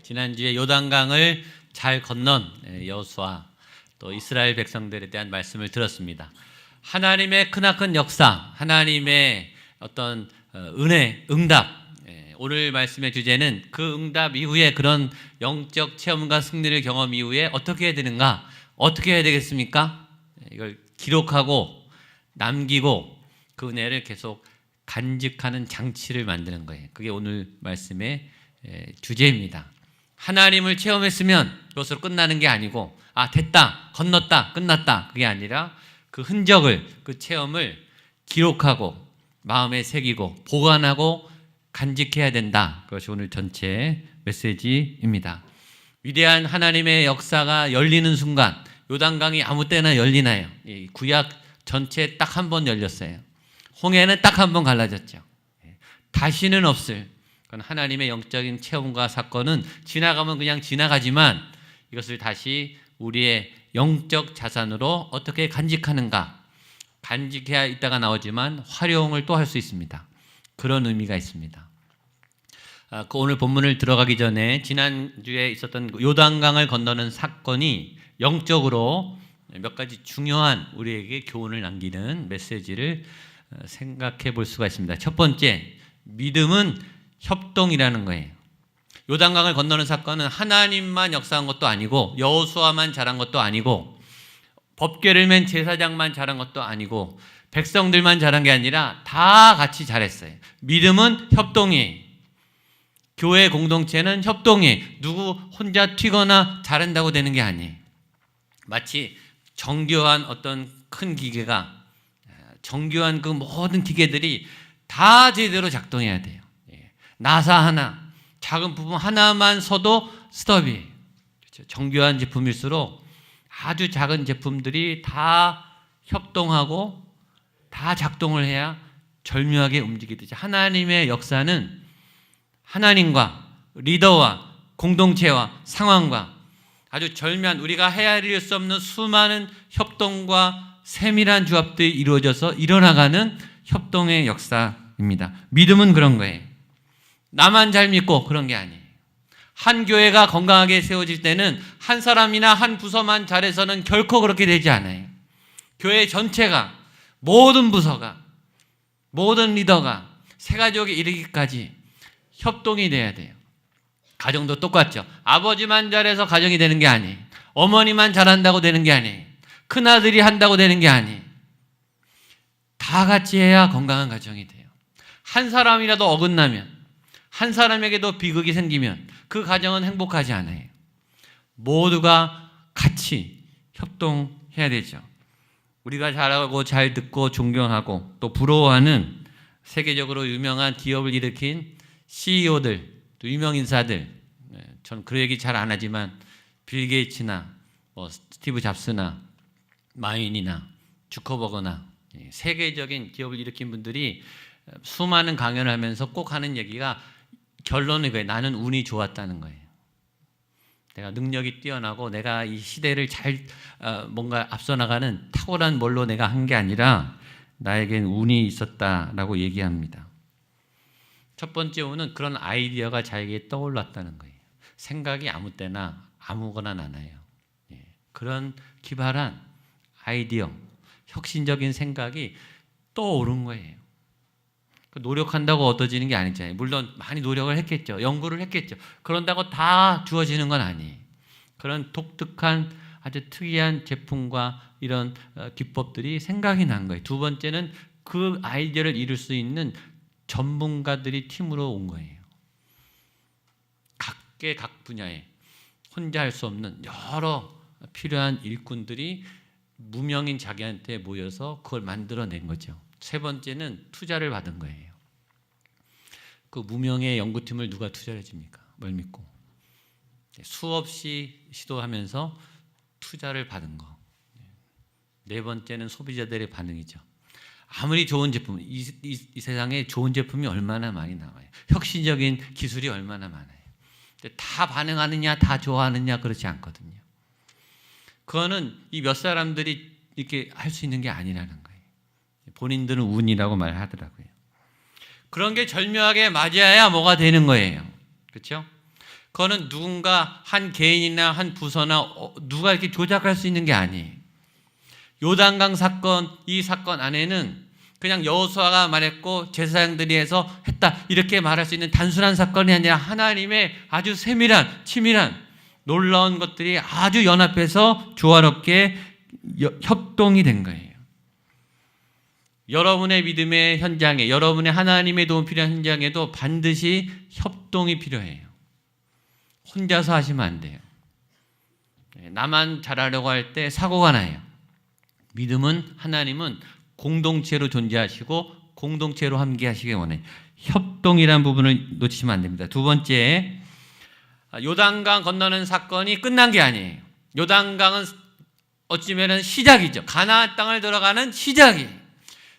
지난주에 요단강을 잘 건넌 여호수아 또 이스라엘 백성들에 대한 말씀을 들었습니다. 하나님의 크나큰 역사, 하나님의 어떤 은혜, 응답. 오늘 말씀의 주제는 그 응답 이후에 그런 영적 체험과 승리를 경험 이후에 어떻게 해야 되는가? 어떻게 해야 되겠습니까? 이걸 기록하고 남기고 그 은혜를 계속 간직하는 장치를 만드는 거예요. 그게 오늘 말씀의 주제입니다. 하나님을 체험했으면 그것으로 끝나는 게 아니고 됐다, 건넜다, 끝났다 그게 아니라 그 흔적을, 그 체험을 기록하고 마음에 새기고 보관하고 간직해야 된다. 그것이 오늘 전체 메시지입니다. 위대한 하나님의 역사가 열리는 순간 요단강이 아무 때나 열리나요? 구약 전체 딱 한 번 열렸어요. 홍해는 딱 한 번 갈라졌죠. 다시는 없을 그건 하나님의 영적인 체험과 사건은 지나가면 그냥 지나가지만 이것을 다시 우리의 영적 자산으로 어떻게 간직하는가. 간직해야 있다가 나오지만 활용을 또 할 수 있습니다. 그런 의미가 있습니다. 오늘 본문을 들어가기 전에 지난주에 있었던 요단강을 건너는 사건이 영적으로 몇 가지 중요한 우리에게 교훈을 남기는 메시지를 생각해 볼 수가 있습니다. 첫 번째, 믿음은 협동이라는 거예요. 요단강을 건너는 사건은 하나님만 역사한 것도 아니고 여호수아만 잘한 것도 아니고 법궤를 맨 제사장만 잘한 것도 아니고 백성들만 잘한 게 아니라 다 같이 잘했어요. 믿음은 협동이에요. 교회 공동체는 협동이에요. 누구 혼자 튀거나 잘한다고 되는 게 아니에요. 마치 정교한 어떤 큰 기계가 정교한 그 모든 기계들이 다 제대로 작동해야 돼요. 나사 하나, 작은 부분 하나만 서도 스톱이에요. 그렇죠? 정교한 제품일수록 아주 작은 제품들이 다 협동하고 다 작동을 해야 절묘하게 움직이듯이 하나님의 역사는 하나님과 리더와 공동체와 상황과 아주 절묘한 우리가 헤아릴 수 없는 수많은 협동과 세밀한 조합들이 이루어져서 일어나가는 협동의 역사입니다. 믿음은 그런 거예요. 나만 잘 믿고 그런 게 아니에요. 한 교회가 건강하게 세워질 때는 한 사람이나 한 부서만 잘해서는 결코 그렇게 되지 않아요. 교회 전체가 모든 부서가 모든 리더가 새 가족에 이르기까지 협동이 돼야 돼요. 가정도 똑같죠. 아버지만 잘해서 가정이 되는 게 아니에요. 어머니만 잘한다고 되는 게 아니에요. 큰아들이 한다고 되는 게 아니에요. 다 같이 해야 건강한 가정이 돼요. 한 사람이라도 어긋나면 한 사람에게도 비극이 생기면 그 가정은 행복하지 않아요. 모두가 같이 협동해야 되죠. 우리가 잘하고 잘 듣고 존경하고 또 부러워하는 세계적으로 유명한 기업을 일으킨 CEO들, 또 유명 인사들, 전 그 얘기 잘 안 하지만 빌 게이츠나 스티브 잡스나 마윈이나 주커버거나 세계적인 기업을 일으킨 분들이 수많은 강연을 하면서 꼭 하는 얘기가 결론이 그거예요. 나는 운이 좋았다는 거예요. 내가 능력이 뛰어나고 내가 이 시대를 잘 뭔가 앞서 나가는 탁월한 뭘로 내가 한 게 아니라 나에겐 운이 있었다라고 얘기합니다. 첫 번째 운은 그런 아이디어가 자기에게 떠올랐다는 거예요. 생각이 아무 때나 아무거나 나나요. 그런 기발한 아이디어, 혁신적인 생각이 떠오른 거예요. 노력한다고 얻어지는 게 아니잖아요. 물론 많이 노력을 했겠죠. 연구를 했겠죠. 그런다고 다 주어지는 건 아니에요. 그런 독특한 아주 특이한 제품과 이런 기법들이 생각이 난 거예요. 두 번째는 그 아이디어를 이룰 수 있는 전문가들이 팀으로 온 거예요. 각계 각 분야에 혼자 할 수 없는 여러 필요한 일꾼들이 무명인 자기한테 모여서 그걸 만들어낸 거죠. 세 번째는 투자를 받은 거예요. 그 무명의 연구팀을 누가 투자를 해줍니까? 뭘 믿고. 수없이 시도하면서 투자를 받은 거. 네 번째는 소비자들의 반응이죠. 아무리 좋은 제품, 이 세상에 좋은 제품이 얼마나 많이 나와요. 혁신적인 기술이 얼마나 많아요. 근데 다 반응하느냐, 다 좋아하느냐 그렇지 않거든요. 그거는 이 몇 사람들이 이렇게 할 수 있는 게 아니라는 거예요. 본인들은 운이라고 말하더라고요. 그런 게 절묘하게 맞아야 뭐가 되는 거예요. 그렇죠? 그거는 누군가 한 개인이나 한 부서나 누가 이렇게 조작할 수 있는 게 아니에요. 요단강 사건, 이 사건 안에는 그냥 여호수아가 말했고 제사장들이 해서 했다 이렇게 말할 수 있는 단순한 사건이 아니라 하나님의 아주 세밀한 치밀한 놀라운 것들이 아주 연합해서 조화롭게 협동이 된 거예요. 여러분의 믿음의 현장에, 여러분의 하나님의 도움 필요한 현장에도 반드시 협동이 필요해요. 혼자서 하시면 안 돼요. 나만 잘하려고 할 때 사고가 나요. 믿음은, 하나님은 공동체로 존재하시고 공동체로 함께하시기 원해요. 협동이라는 부분을 놓치시면 안 됩니다. 두 번째, 요단강 건너는 사건이 끝난 게 아니에요. 요단강은 어찌면은 시작이죠. 가나안 땅을 들어가는 시작이에요.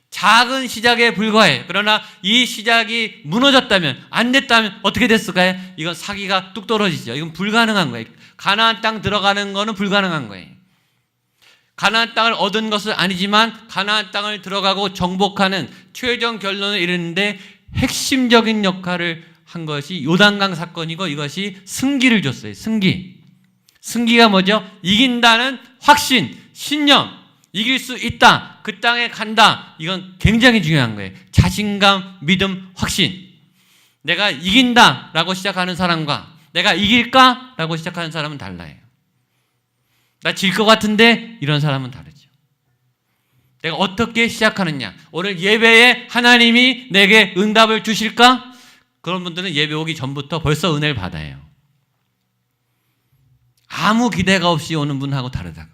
작은 시작에 불과해요. 그러나 이 시작이 무너졌다면, 안 됐다면 어떻게 됐을까요? 이건 사기가 뚝 떨어지죠. 이건 불가능한 거예요. 가나안 땅 들어가는 거는 불가능한 거예요. 가나안 땅을 얻은 것은 아니지만 가나안 땅을 들어가고 정복하는 최종 결론을 이루는데 핵심적인 역할을 한 것이 요단강 사건이고, 이것이 승기를 줬어요. 승기가 뭐죠? 이긴다는 확신, 신념, 이길 수 있다, 그 땅에 간다. 이건 굉장히 중요한 거예요. 자신감, 믿음, 확신. 내가 이긴다라고 시작하는 사람과 내가 이길까라고 시작하는 사람은 달라요. 나 질 것 같은데 이런 사람은 다르죠. 내가 어떻게 시작하느냐. 오늘 예배에 하나님이 내게 응답을 주실까? 그런 분들은 예배 오기 전부터 벌써 은혜를 받아요. 아무 기대가 없이 오는 분하고 다르다고요.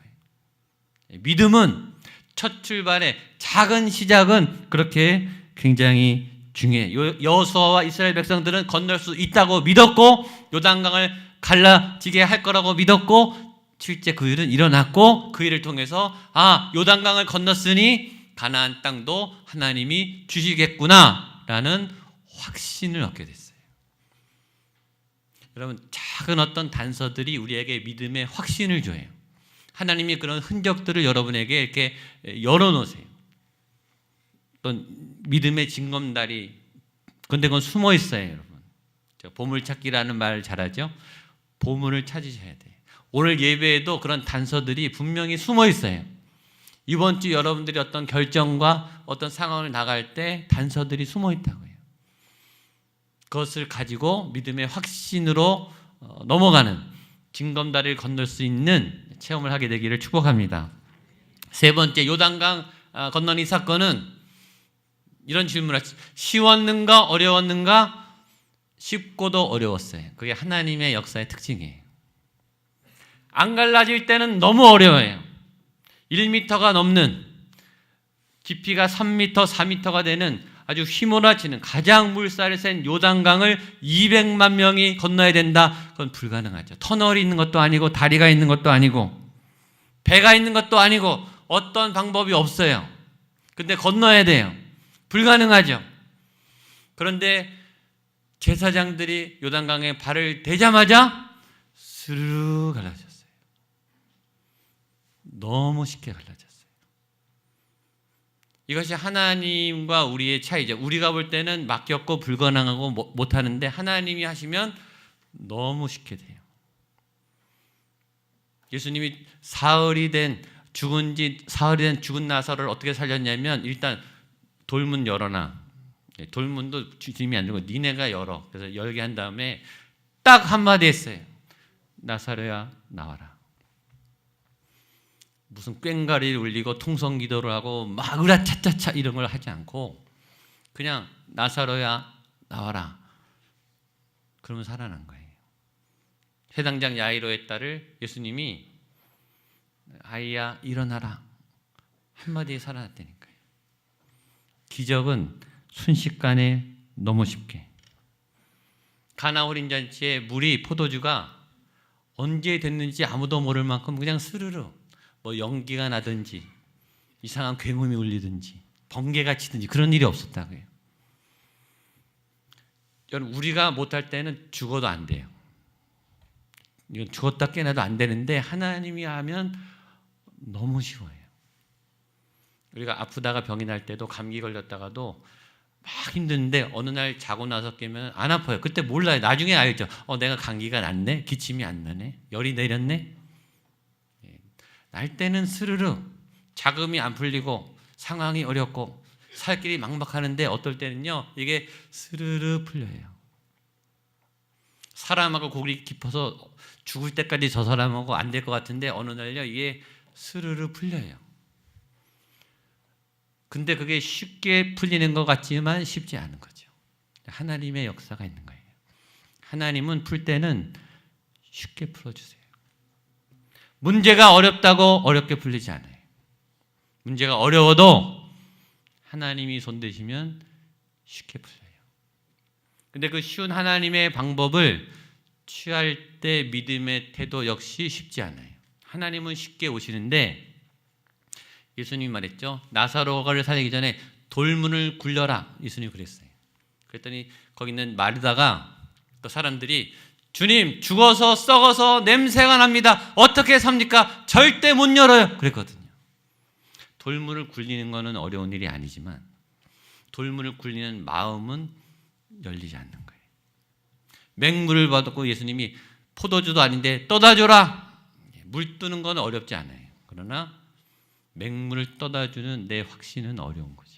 믿음은 첫 출발에 작은 시작은 그렇게 굉장히 중요해요. 여호수아와 이스라엘 백성들은 건널 수 있다고 믿었고, 요단강을 갈라지게 할 거라고 믿었고, 실제 그 일은 일어났고, 그 일을 통해서 요단강을 건넜으니 가나안 땅도 하나님이 주시겠구나라는 확신을 얻게 됐어요. 여러분, 작은 어떤 단서들이 우리에게 믿음의 확신을 줘요. 하나님이 그런 흔적들을 여러분에게 이렇게 열어놓으세요. 어떤 믿음의 징검다리, 근데 그건 숨어 있어요, 여러분. 보물찾기라는 말 잘하죠? 보물을 찾으셔야 돼요. 오늘 예배에도 그런 단서들이 분명히 숨어 있어요. 이번 주 여러분들이 어떤 결정과 어떤 상황을 나갈 때 단서들이 숨어 있다고 해요. 그것을 가지고 믿음의 확신으로 넘어가는 징검다리를 건널 수 있는 체험을 하게 되기를 축복합니다. 세 번째, 요단강 건너는 이 사건은 이런 질문을 하죠. 쉬웠는가 어려웠는가? 쉽고도 어려웠어요. 그게 하나님의 역사의 특징이에요. 안 갈라질 때는 너무 어려워요. 1m가 넘는, 깊이가 3m, 4m가 되는 아주 휘몰아치는 가장 물살이 센 요단강을 200만 명이 건너야 된다. 그건 불가능하죠. 터널이 있는 것도 아니고, 다리가 있는 것도 아니고, 배가 있는 것도 아니고, 어떤 방법이 없어요. 근데 건너야 돼요. 불가능하죠. 그런데 제사장들이 요단강에 발을 대자마자 스르르 갈라졌어요. 너무 쉽게 갈라졌어요. 이것이 하나님과 우리의 차이죠. 우리가 볼 때는 막혔고 불가능하고 못하는데, 하나님이 하시면 너무 쉽게 돼요. 예수님이 사흘이 된 죽은 나사로를 어떻게 살렸냐면, 일단 돌문 열어놔. 돌문도 주님이 안 열고 니네가 열어. 그래서 열게 한 다음에 딱 한마디 했어요. 나사로야, 나와라. 무슨 꽹과리를 울리고 통성기도를 하고 막 으라차차차 이런 걸 하지 않고, 그냥 나사로야, 나와라. 그러면 살아난 거예요. 회당장 야이로의 딸을 예수님이 아이야 일어나라 한마디에 살아났다니까요. 기적은 순식간에 너무 쉽게. 가나 혼인잔치에 물이, 포도주가 언제 됐는지 아무도 모를 만큼 그냥 스르르 연기가 나든지 이상한 굉음이 울리든지 번개가 치든지 그런 일이 없었다고요. 여러분, 우리가 못할 때는 죽어도 안 돼요. 이건 죽었다 깨나도 안 되는데 하나님이 하면 너무 쉬워요. 우리가 아프다가 병이 날 때도, 감기 걸렸다가도 막 힘드는데 어느 날 자고 나서 깨면 안 아파요. 그때 몰라요. 나중에 알죠. 내가 감기가 났네, 기침이 안 나네, 열이 내렸네. 날 때는 스르르 자금이 안 풀리고 상황이 어렵고 살 길이 막막하는데 어떨 때는요 이게 스르르 풀려요. 사람하고 골이 깊어서 죽을 때까지 저 사람하고 안 될 것 같은데 어느 날요 이게 스르르 풀려요. 근데 그게 쉽게 풀리는 것 같지만 쉽지 않은 거죠. 하나님의 역사가 있는 거예요. 하나님은 풀 때는 쉽게 풀어주세요. 문제가 어렵다고 어렵게 풀리지 않아요. 문제가 어려워도 하나님이 손대시면 쉽게 풀려요. 근데 그 쉬운 하나님의 방법을 취할 때 믿음의 태도 역시 쉽지 않아요. 하나님은 쉽게 오시는데 예수님이 말했죠. 나사로를 살리기 전에 돌문을 굴려라. 예수님이 그랬어요. 그랬더니 거기 있는 마르다가 또 사람들이 주님 죽어서 썩어서 냄새가 납니다. 어떻게 삽니까? 절대 못 열어요. 그랬거든요. 돌문을 굴리는 것은 어려운 일이 아니지만 돌문을 굴리는 마음은 열리지 않는 거예요. 맹물을 받았고 예수님이 포도주도 아닌데 떠다 줘라. 물 뜨는 건 어렵지 않아요. 그러나 맹물을 떠다 주는 내 확신은 어려운 거죠.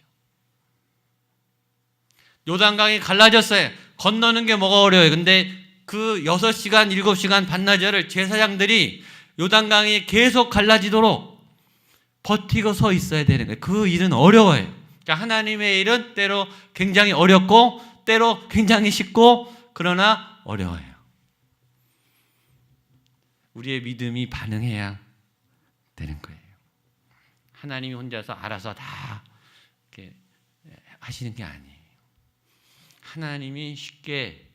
요단강이 갈라졌어요. 건너는 게 뭐가 어려워요. 근데 그 6시간, 7시간 반나절을 제사장들이 요단강이 계속 갈라지도록 버티고 서 있어야 되는 거예요. 그 일은 어려워요. 그러니까 하나님의 일은 때로 굉장히 어렵고 때로 굉장히 쉽고 그러나 어려워요. 우리의 믿음이 반응해야 되는 거예요. 하나님이 혼자서 알아서 다 이렇게 하시는 게 아니에요. 하나님이 쉽게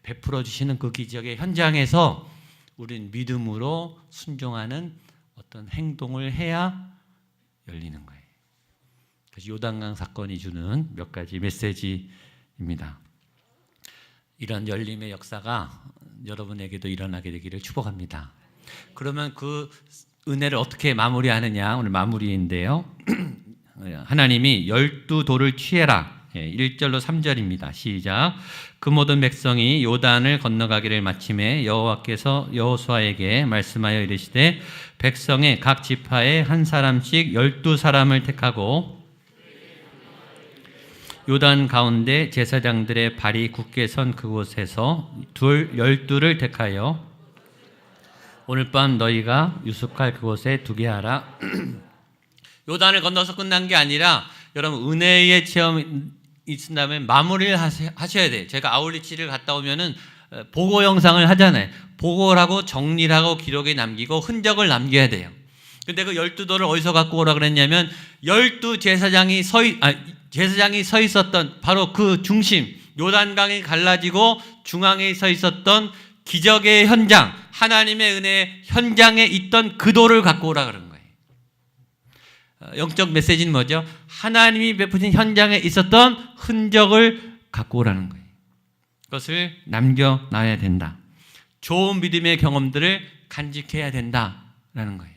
베풀어 주시는 그 기적의 현장에서 우리는 믿음으로 순종하는 어떤 행동을 해야 열리는 거예요. 그래서 요단강 사건이 주는 몇 가지 메시지입니다. 이런 열림의 역사가 여러분에게도 일어나게 되기를 축복합니다. 그러면 그 은혜를 어떻게 마무리하느냐, 오늘 마무리인데요. 하나님이 12돌을 취해라. 1절로 3절입니다. 시작. 그 모든 백성이 요단을 건너가기를 마침에 여호와께서 여호수아에게 말씀하여 이르시되 백성의 각 지파에 한 사람씩 12사람을 택하고 요단 가운데 제사장들의 발이 굳게 선 그곳에서 12를 택하여 오늘 밤 너희가 유숙할 그곳에 두게 하라. 요단을 건너서 끝난 게 아니라 여러분 은혜의 체험이 있다면 마무리를 하셔야 돼요. 제가 아울리치를 갔다 오면은 보고 영상을 하잖아요. 보고를 하고 정리를 하고 기록에 남기고 흔적을 남겨야 돼요. 근데 그 12돌을 어디서 갖고 오라 그랬냐면 12 제사장이 서 있었던 바로 그 중심, 요단강이 갈라지고 중앙에 서 있었던 기적의 현장, 하나님의 은혜의 현장에 있던 그 돌을 갖고 오라 그런 거예요. 영적 메시지는 뭐죠? 하나님이 베푸신 현장에 있었던 흔적을 갖고 오라는 거예요. 그것을 남겨놔야 된다. 좋은 믿음의 경험들을 간직해야 된다라는 거예요.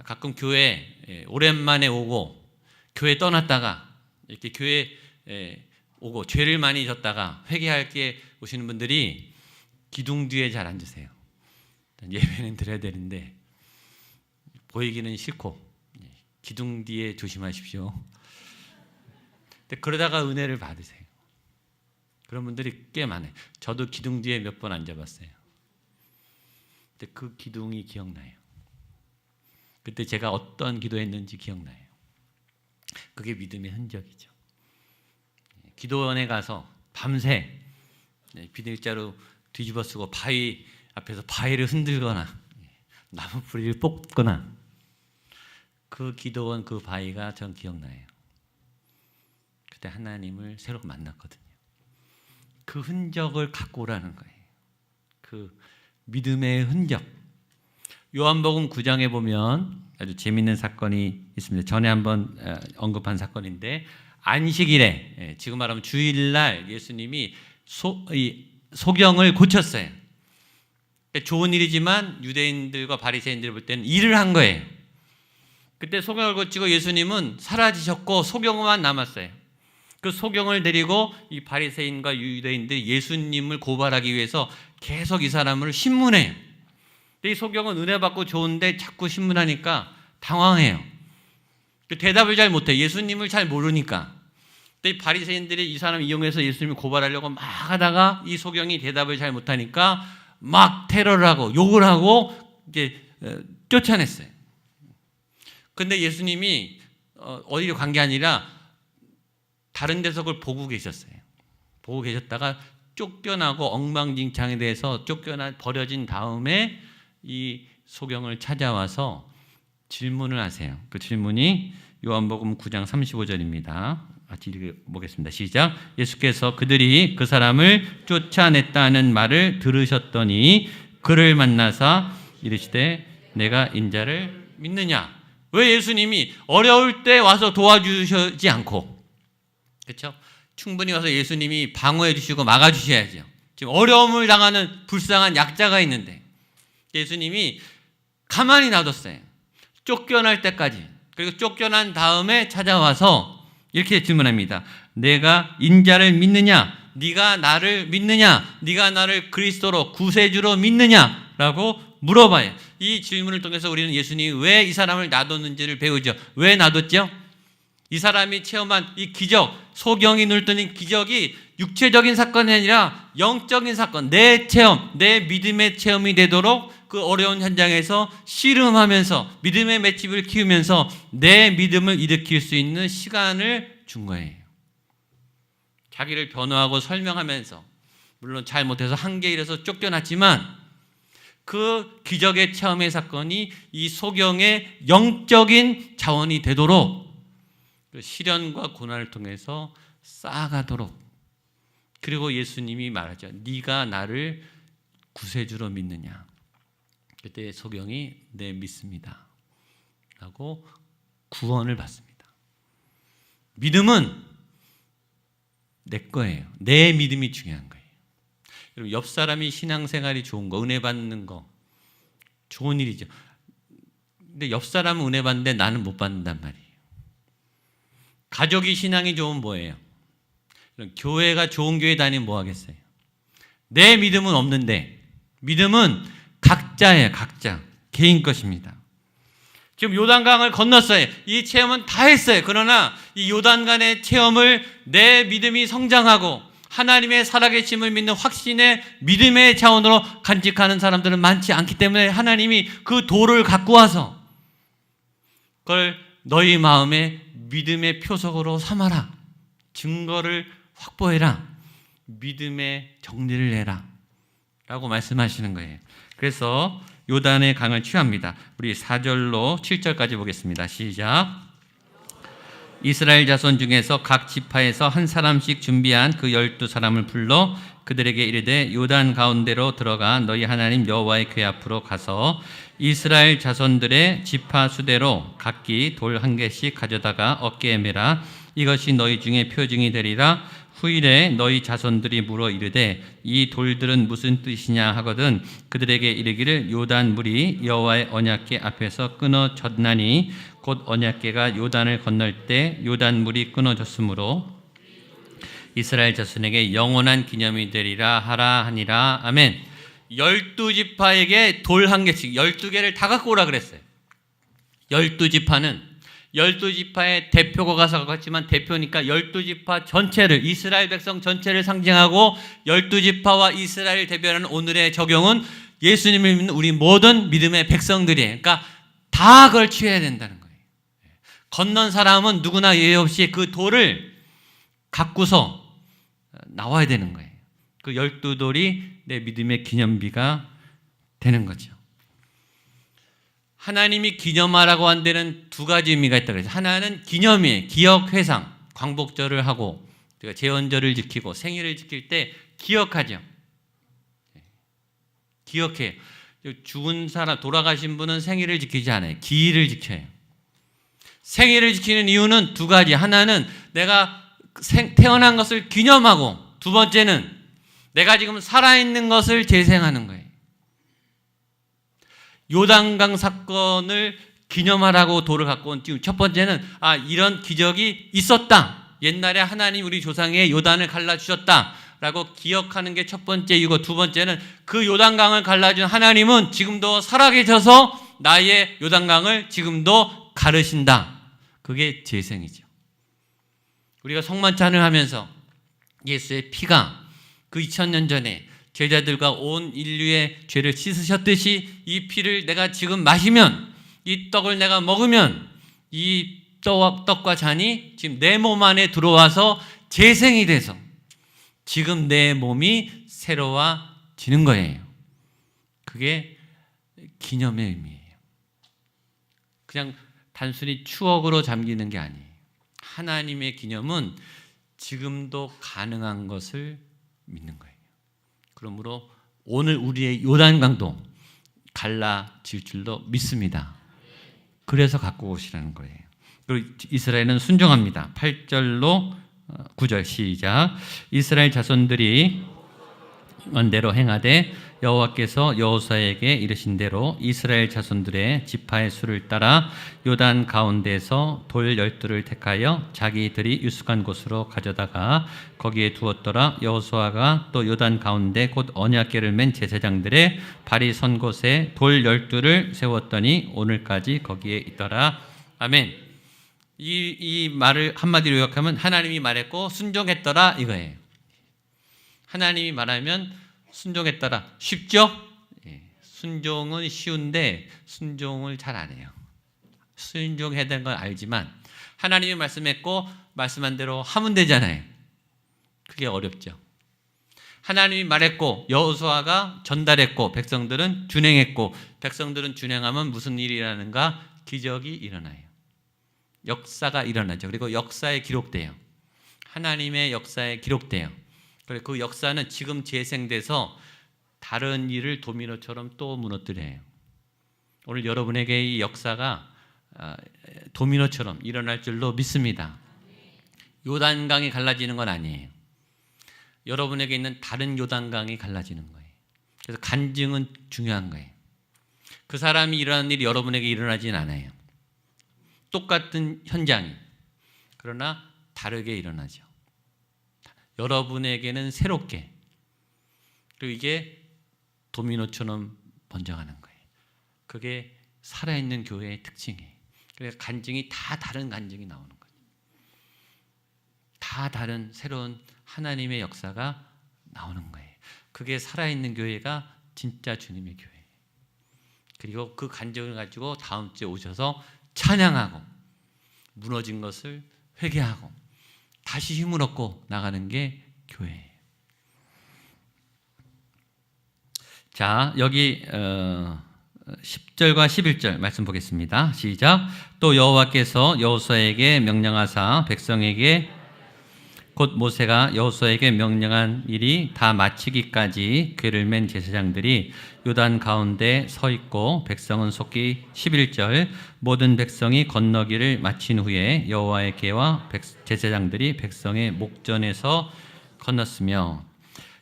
가끔 교회 오랜만에 오고 교회 떠났다가 이렇게 교회 오고 죄를 많이 졌다가 회개할 게 오시는 분들이 기둥 뒤에 잘 앉으세요. 예배는 드려야 되는데 보이기는 싫고 기둥 뒤에 조심하십시오. 근데 그러다가 은혜를 받으세요. 그런 분들이 꽤 많아요. 저도 기둥 뒤에 몇 번 앉아봤어요. 근데 그 기둥이 기억나요. 그때 제가 어떤 기도했는지 기억나요. 그게 믿음의 흔적이죠. 기도원에 가서 밤새 비닐자루 뒤집어 쓰고 바위 앞에서 바위를 흔들거나 나무 뿌리를 뽑거나 그 기도원 그 바위가 전 기억나요. 그때 하나님을 새로 만났거든요. 그 흔적을 갖고 오라는 거예요. 그 믿음의 흔적. 요한복음 9장에 보면 아주 재미있는 사건이 있습니다. 전에 한번 언급한 사건인데 안식일에 지금 말하면 주일날 예수님이 소경을 고쳤어요. 좋은 일이지만 유대인들과 바리새인들이 볼 때는 일을 한 거예요. 그때 소경을 거치고 예수님은 사라지셨고 소경만 남았어요. 그 소경을 데리고 이 바리새인과 유대인들이 예수님을 고발하기 위해서 계속 이 사람을 신문해요. 근데 이 소경은 은혜 받고 좋은데 자꾸 신문하니까 당황해요. 그 대답을 잘 못해. 예수님을 잘 모르니까. 근데 이 바리새인들이 이 사람 이용해서 예수님을 고발하려고 막 하다가 이 소경이 대답을 잘 못하니까 막 테러를 하고 욕을 하고 이제 쫓아냈어요. 근데 예수님이 어디로 간 게 아니라 다른 데서 그걸 보고 계셨어요. 보고 계셨다가 쫓겨나고 엉망진창에 대해서 버려진 다음에 이 소경을 찾아와서 질문을 하세요. 그 질문이 요한복음 9장 35절입니다. 같이 읽어보겠습니다. 시작. 예수께서 그들이 그 사람을 쫓아냈다는 말을 들으셨더니 그를 만나사 이르시되 내가 인자를 믿느냐. 왜 예수님이 어려울 때 와서 도와주시지 않고, 그렇죠? 충분히 와서 예수님이 방어해 주시고 막아 주셔야죠. 지금 어려움을 당하는 불쌍한 약자가 있는데 예수님이 가만히 놔뒀어요. 쫓겨날 때까지. 그리고 쫓겨난 다음에 찾아와서 이렇게 질문합니다. 내가 인자를 믿느냐? 네가 나를 믿느냐? 네가 나를 그리스도로 구세주로 믿느냐? 라고 물어봐요. 이 질문을 통해서 우리는 예수님이 왜 이 사람을 놔뒀는지를 배우죠. 왜 놔뒀죠? 이 사람이 체험한 이 기적, 소경이 눈을 뜨는 기적이 육체적인 사건이 아니라 영적인 사건, 내 체험, 내 믿음의 체험이 되도록 그 어려운 현장에서 씨름하면서 믿음의 맷집을 키우면서 내 믿음을 일으킬 수 있는 시간을 준 거예요. 자기를 변호하고 설명하면서 물론 잘못해서 한계에 이르러서 쫓겨났지만 그 기적의 체험의 사건이 이 소경의 영적인 자원이 되도록 그 시련과 고난을 통해서 쌓아가도록. 그리고 예수님이 말하죠. 네가 나를 구세주로 믿느냐. 그때 소경이 네 믿습니다 라고 구원을 받습니다. 믿음은 내 거예요. 내 믿음이 중요한 거예요. 여러분, 옆 사람이 신앙생활이 좋은 거, 은혜 받는 거 좋은 일이죠. 근데 옆 사람은 은혜 받는데 나는 못 받는단 말이에요. 가족이 신앙이 좋으면 뭐예요? 교회가 좋은 교회 다니면 뭐 하겠어요? 내 믿음은 없는데 믿음은 각자예요. 각자. 개인 것입니다. 지금 요단강을 건넜어요. 이 체험은 다 했어요. 그러나 이 요단강의 체험을 내 믿음이 성장하고 하나님의 살아계심을 믿는 확신의 믿음의 자원으로 간직하는 사람들은 많지 않기 때문에 하나님이 그 돌을 갖고 와서 그걸 너희 마음에 믿음의 표적으로 삼아라. 증거를 확보해라. 믿음의 정리를 내라. 라고 말씀하시는 거예요. 그래서 요단의 강을 취합니다. 우리 4절로 7절까지 보겠습니다. 시작. 이스라엘 자손 중에서 각 지파에서 한 사람씩 준비한 그 12사람을 불러 그들에게 이르되 요단 가운데로 들어가 너희 하나님 여호와의 궤 앞으로 가서 이스라엘 자손들의 지파 수대로 각기 돌 한 개씩 가져다가 어깨에 매라. 이것이 너희 중에 표징이 되리라. 후일에 너희 자손들이 물어 이르되 이 돌들은 무슨 뜻이냐 하거든 그들에게 이르기를 요단 물이 여호와의 언약궤 앞에서 끊어졌나니 곧 언약궤가 요단을 건널 때 요단 물이 끊어졌으므로 이스라엘 자손에게 영원한 기념이 되리라 하라 하니라. 아멘. 12지파에게 돌 한 개씩 12개를 다 갖고 오라 그랬어요. 12지파는 12지파의 대표가 가서 갖고 왔지만 대표니까 12지파 전체를 이스라엘 백성 전체를 상징하고 12지파와 이스라엘을 대변하는 오늘의 적용은 예수님을 믿는 우리 모든 믿음의 백성들이에요. 그러니까 다 그걸 취해야 된다는 거예요. 건넌 사람은 누구나 예외 없이 그 돌을 갖고서 나와야 되는 거예요. 그 12돌이 내 믿음의 기념비가 되는 거죠. 하나님이 기념하라고 한 데는 두 가지 의미가 있다고 해서 하나는 기념이에요. 기억 회상, 광복절을 하고 제헌절을 지키고 생일을 지킬 때 기억하죠. 기억해요. 죽은 사람, 돌아가신 분은 생일을 지키지 않아요. 기일을 지켜요. 생일을 지키는 이유는 두 가지. 하나는 내가 태어난 것을 기념하고 두 번째는 내가 지금 살아있는 것을 재생하는 거예요. 요단강 사건을 기념하라고 돌을 갖고 온 지금 첫 번째는 이런 기적이 있었다. 옛날에 하나님 우리 조상의 요단을 갈라주셨다라고 기억하는 게 첫 번째 이유고, 두 번째는 그 요단강을 갈라준 하나님은 지금도 살아계셔서 나의 요단강을 지금도 가르신다. 그게 재생이죠. 우리가 성만찬을 하면서 예수의 피가 그 2000년 전에 제자들과 온 인류의 죄를 씻으셨듯이 이 피를 내가 지금 마시면, 이 떡을 내가 먹으면 이 떡과 잔이 지금 내 몸 안에 들어와서 재생이 돼서 지금 내 몸이 새로워지는 거예요. 그게 기념의 의미예요. 그냥 단순히 추억으로 잠기는 게 아니에요. 하나님의 기념은 지금도 가능한 것을 믿는 거예요. 그러므로 오늘 우리의 요단강도 갈라질 줄로 믿습니다. 그래서 갖고 오시라는 거예요. 그리고 이스라엘은 순종합니다. 8절로 9절 시작. 이스라엘 자손들이 언대로 행하되 여호와께서 여호수아에게 이르신 대로 이스라엘 자손들의 지파의 수를 따라 요단 가운데서 돌 12를 택하여 자기들이 유숙한 곳으로 가져다가 거기에 두었더라. 여호수아가 또 요단 가운데 곧 언약궤를 맨 제사장들의 발이 선 곳에 돌 12를 세웠더니 오늘까지 거기에 있더라. 아멘. 이 말을 한마디로 요약하면 하나님이 말했고 순종했더라 이거예요. 하나님이 말하면 순종했더라. 쉽죠? 순종은 쉬운데 순종을 잘 안 해요. 순종해야 되는 건 알지만 하나님이 말씀했고 말씀한 대로 하면 되잖아요. 그게 어렵죠. 하나님이 말했고 여호수아가 전달했고 백성들은 준행했고, 백성들은 준행하면 무슨 일이 일어나는가? 기적이 일어나요. 역사가 일어나죠. 그리고 역사에 기록돼요. 하나님의 역사에 기록돼요. 그리고 그 역사는 지금 재생돼서 다른 일을 도미노처럼 또 무너뜨려요. 오늘 여러분에게 이 역사가 도미노처럼 일어날 줄로 믿습니다. 요단강이 갈라지는 건 아니에요. 여러분에게 있는 다른 요단강이 갈라지는 거예요. 그래서 간증은 중요한 거예요. 그 사람이 일어나는 일이 여러분에게 일어나진 않아요. 똑같은 현장이, 그러나 다르게 일어나죠. 여러분에게는 새롭게, 그리고 이게 도미노처럼 번져가는 거예요. 그게 살아있는 교회의 특징이에요. 그래서 간증이 다 다른 간증이 나오는 거예요. 다 다른 새로운 하나님의 역사가 나오는 거예요. 그게 살아있는 교회가 진짜 주님의 교회예요. 그리고 그 간증을 가지고 다음 주에 오셔서 찬양하고 무너진 것을 회개하고 다시 힘을 얻고 나가는 게 교회예요. 자, 여기 10절과 11절 말씀 보겠습니다. 시작. 또 여호와께서 여호수아에게 명령하사 백성에게 곧 모세가 여호수아에게 명령한 일이 다 마치기까지 궤를 맨 제사장들이 요단 가운데 서 있고 백성은 속히 11절 모든 백성이 건너기를 마친 후에 여호와의 궤와 제사장들이 백성의 목전에서 건넜으며,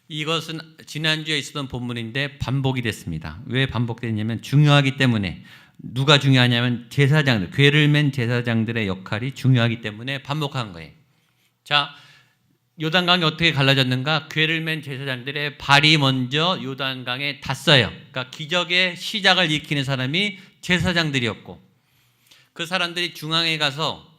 이것은 지난주에 있었던 본문인데 반복이 됐습니다. 왜 반복됐냐면 중요하기 때문에. 누가 중요하냐면 제사장들, 궤를 맨 제사장들의 역할이 중요하기 때문에 반복한 거예요. 자, 요단강이 어떻게 갈라졌는가? 궤를 맨 제사장들의 발이 먼저 요단강에 닿았어요. 그러니까 기적의 시작을 일으키는 사람이 제사장들이었고, 그 사람들이 중앙에 가서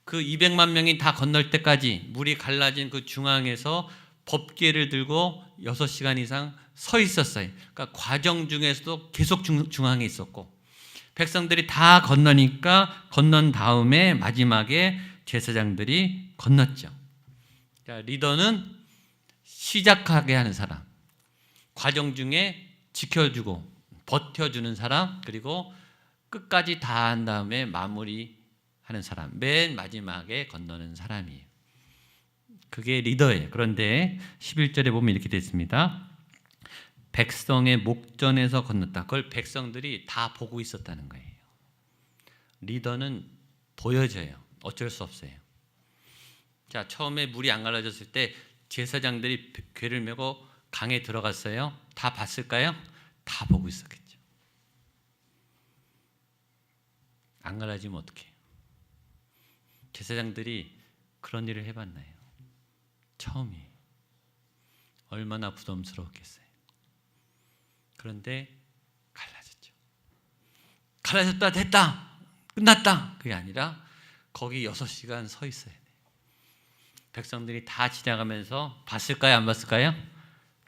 그 200만 명이 다 건널 때까지 물이 갈라진 그 중앙에서 법궤를 들고 6시간 이상 서 있었어요. 그러니까 과정 중에서도 계속 중앙에 있었고, 백성들이 다 건너니까 건넌 다음에 마지막에 제사장들이 건넜죠. 자, 리더는 시작하게 하는 사람, 과정 중에 지켜주고 버텨주는 사람, 그리고 끝까지 다 한 다음에 마무리하는 사람, 맨 마지막에 건너는 사람이에요. 그게 리더예요. 그런데 11절에 보면 이렇게 되어 있습니다. 백성의 목전에서 건넜다. 그걸 백성들이 다 보고 있었다는 거예요. 리더는 보여져요. 어쩔 수 없어요. 자, 처음에 물이 안 갈라졌을 때 제사장들이 궤를 메고 강에 들어갔어요. 다 봤을까요? 다 보고 있었겠죠. 안 갈라지면 어떡해요? 제사장들이 그런 일을 해봤나요? 처음이에요. 얼마나 부담스러웠겠어요. 그런데 갈라졌죠. 갈라졌다, 됐다, 끝났다. 그게 아니라 거기 6시간 서 있어야 돼요. 백성들이 다 지나가면서 봤을까요? 안 봤을까요?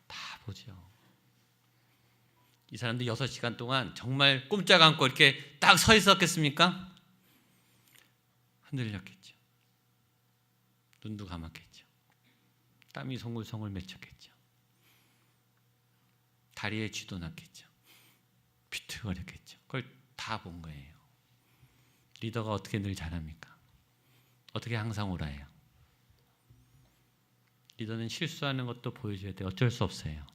다 보죠. 이 사람들이 6시간 동안 정말 꼼짝 않고 이렇게 딱 서 있었겠습니까? 흔들렸겠죠. 눈도 감았겠죠. 땀이 송글송글 맺혔겠죠. 다리에 쥐도 났겠죠. 비틀거렸겠죠. 그걸 다 본 거예요. 리더가 어떻게 늘 잘합니까? 어떻게 항상 옳아요? 리더는 실수하는 것도 보여줘야 돼요. 어쩔 수 없어요.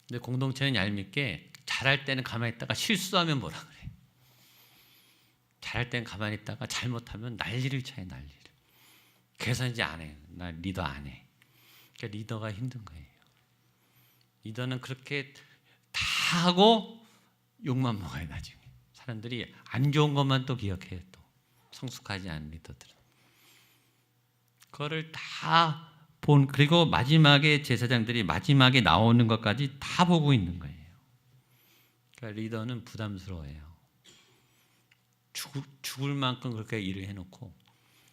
근데 공동체는 얄밉게 잘할 때는 가만히 있다가 실수하면 뭐라 그래. 잘할 때는 가만히 있다가 잘못하면 난리를 쳐요. 난리를. 그래서 이제 안 해요. 나 리더 안 해. 그러니까 리더가 힘든 거예요. 리더는 그렇게 다 하고 욕만 먹어요. 나중에 사람들이 안 좋은 것만 또 기억해요. 또 성숙하지 않은 리더들은 그거를 다 본, 그리고 마지막에 제사장들이 마지막에 나오는 것까지 다 보고 있는 거예요. 그러니까 리더는 부담스러워요. 죽을 만큼 그렇게 일을 해놓고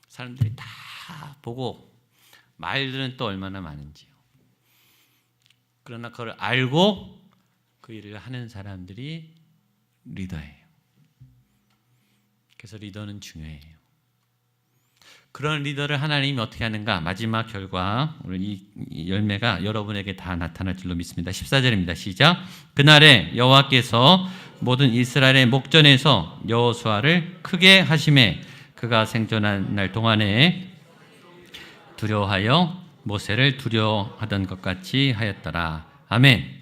사람들이 다 보고 말들은 또 얼마나 많은지요. 그러나 그걸 알고 그 일을 하는 사람들이 리더예요. 그래서 리더는 중요해요. 그런 리더를 하나님이 어떻게 하는가? 마지막 결과 오늘 이 열매가 여러분에게 다 나타날 줄로 믿습니다. 14절입니다. 시작. 그날에 여호와께서 모든 이스라엘의 목전에서 여호수아를 크게 하심에 그가 생존한 날 동안에 두려워하여 모세를 두려워하던 것 같이 하였더라. 아멘.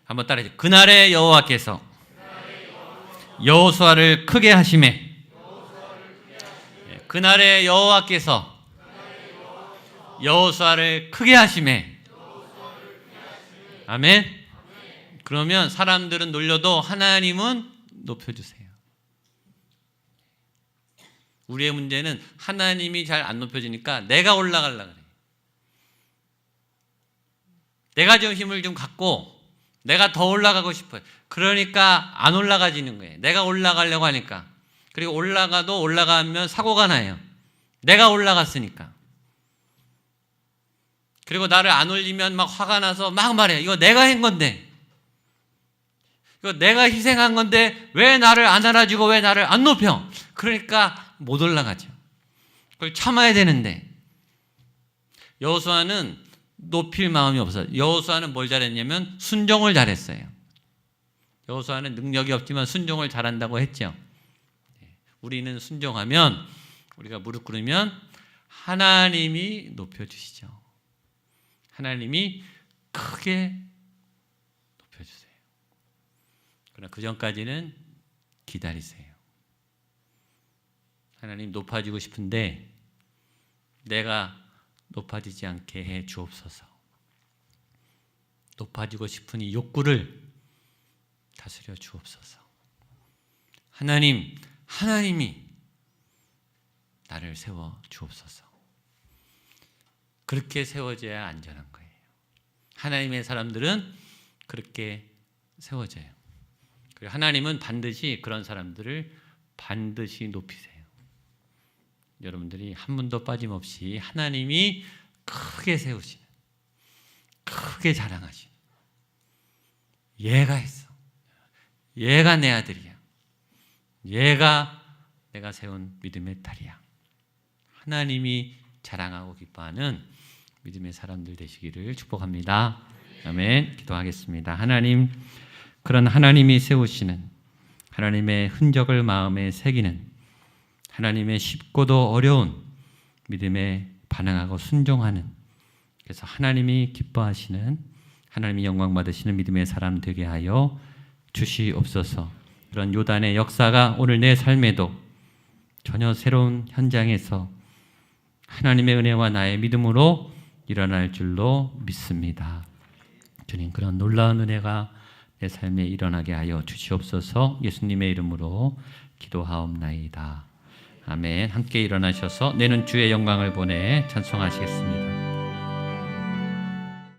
한번 따라해주세요. 그날에 여호와께서 여호수아를 크게 하심에 그날에 여호와께서 여호수아를 크게 하심에 아멘. 그러면 사람들은 놀려도 하나님은 높여주세요. 우리의 문제는 하나님이 잘 안 높여지니까 내가 올라가려고 그래. 내가 좀 힘을 좀 갖고 내가 더 올라가고 싶어요. 그러니까 안 올라가지는 거예요. 내가 올라가려고 하니까. 그리고 올라가도 올라가면 사고가 나요. 내가 올라갔으니까. 그리고 나를 안 올리면 막 화가 나서 막 말해요. 이거 내가 한 건데. 이거 내가 희생한 건데 왜 나를 안 알아주고 왜 나를 안 높여? 그러니까 못 올라가죠. 그걸 참아야 되는데 여호수아는 높일 마음이 없어요. 여호수아는 뭘 잘했냐면 순종을 잘했어요. 여호수아는 능력이 없지만 순종을 잘한다고 했죠. 우리는 순종하면 우리가 무릎 꿇으면 하나님이 높여주시죠. 하나님이 크게 높여주세요. 그러나 그 전까지는 기다리세요. 하나님 높아지고 싶은데 내가 높아지지 않게 해 주옵소서. 높아지고 싶은 이 욕구를 다스려 주옵소서. 하나님이 나를 세워 주옵소서. 그렇게 세워져야 안전한 거예요. 하나님의 사람들은 그렇게 세워져요. 그리고 하나님은 반드시 그런 사람들을 반드시 높이세요. 여러분들이 한 분도 빠짐없이 하나님이 크게 세우시는, 크게 자랑하시는, 얘가 했어. 얘가 내 아들이야. 얘가 내가 세운 믿음의 딸이야. 하나님이 자랑하고 기뻐하는 믿음의 사람들 되시기를 축복합니다. 아멘. 기도하겠습니다. 하나님, 그런 하나님이 세우시는 하나님의 흔적을 마음에 새기는 하나님의 쉽고도 어려운 믿음에 반응하고 순종하는, 그래서 하나님이 기뻐하시는, 하나님이 영광 받으시는 믿음의 사람 되게 하여 주시옵소서. 그런 요단의 역사가 오늘 내 삶에도 전혀 새로운 현장에서 하나님의 은혜와 나의 믿음으로 일어날 줄로 믿습니다. 주님, 그런 놀라운 은혜가 내 삶에 일어나게 하여 주시옵소서. 예수님의 이름으로 기도하옵나이다. 아멘. 함께 일어나셔서 내는 주의 영광을 보내 찬송하시겠습니다.